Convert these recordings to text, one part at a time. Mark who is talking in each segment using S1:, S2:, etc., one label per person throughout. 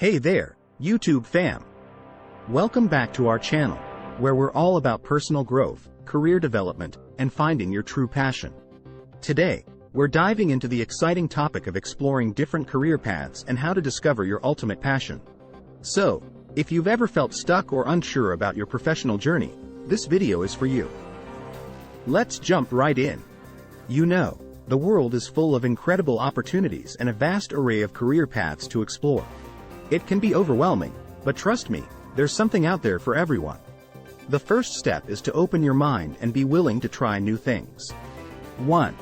S1: Hey there, YouTube fam! Welcome back to our channel, where we're all about personal growth, career development, and finding your true passion. Today, we're diving into the exciting topic of exploring different career paths and how to discover your ultimate passion. So, if you've ever felt stuck or unsure about your professional journey, this video is for you. Let's jump right in. You know, the world is full of incredible opportunities and a vast array of career paths to explore. It can be overwhelming, but trust me, there's something out there for everyone. The first step is to open your mind and be willing to try new things. 1.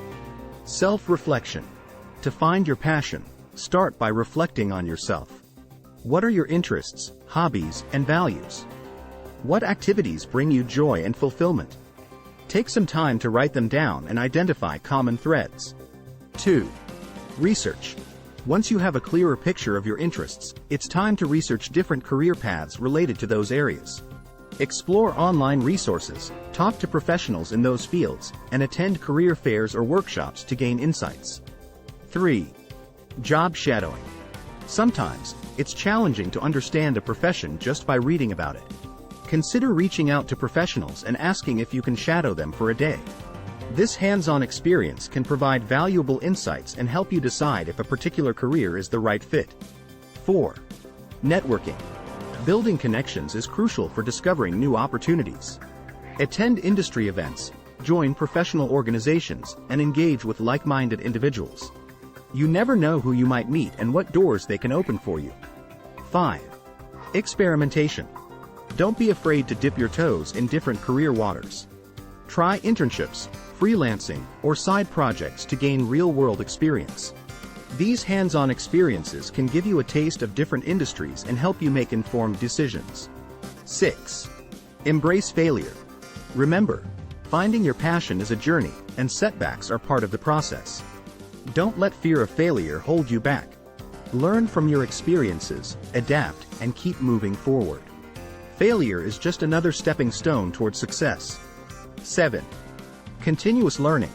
S1: Self-reflection. To find your passion, start by reflecting on yourself. What are your interests, hobbies, and values? What activities bring you joy and fulfillment? Take some time to write them down and identify common threads. 2. Research. Once you have a clearer picture of your interests, it's time to research different career paths related to those areas. Explore online resources, talk to professionals in those fields, and attend career fairs or workshops to gain insights. 3. Job shadowing. Sometimes, it's challenging to understand a profession just by reading about it. Consider reaching out to professionals and asking if you can shadow them for a day. This hands-on experience can provide valuable insights and help you decide if a particular career is the right fit. 4. Networking. Building connections is crucial for discovering new opportunities. Attend industry events, join professional organizations, and engage with like-minded individuals. You never know who you might meet and what doors they can open for you. 5. Experimentation. Don't be afraid to dip your toes in different career waters. Try internships, freelancing, or side projects to gain real-world experience. These hands-on experiences can give you a taste of different industries and help you make informed decisions. 6. Embrace failure. Remember, finding your passion is a journey, and setbacks are part of the process. Don't let fear of failure hold you back. Learn from your experiences, adapt, and keep moving forward. Failure is just another stepping stone toward success. 7. Continuous learning.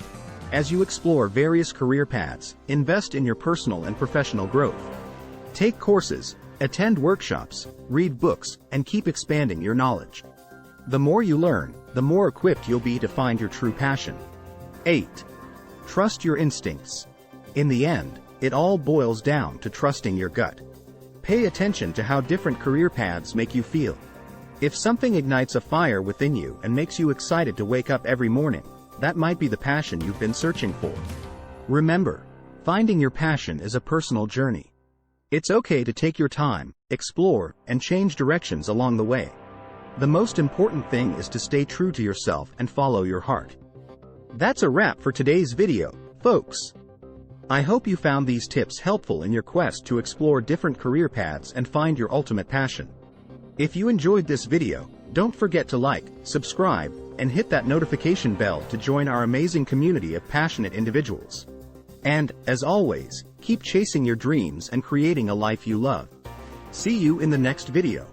S1: As you explore various career paths, invest in your personal and professional growth. Take courses, attend workshops, read books, and keep expanding your knowledge. The more you learn, the more equipped you'll be to find your true passion. 8. Trust your instincts. In the end, it all boils down to trusting your gut. Pay attention to how different career paths make you feel. If something ignites a fire within you and makes you excited to wake up every morning, that might be the passion you've been searching for. Remember, finding your passion is a personal journey. It's okay to take your time, explore, and change directions along the way. The most important thing is to stay true to yourself and follow your heart. That's a wrap for today's video, folks. I hope you found these tips helpful in your quest to explore different career paths and find your ultimate passion. If you enjoyed this video, don't forget to like, subscribe, and hit that notification bell to join our amazing community of passionate individuals. And, as always, keep chasing your dreams and creating a life you love. See you in the next video.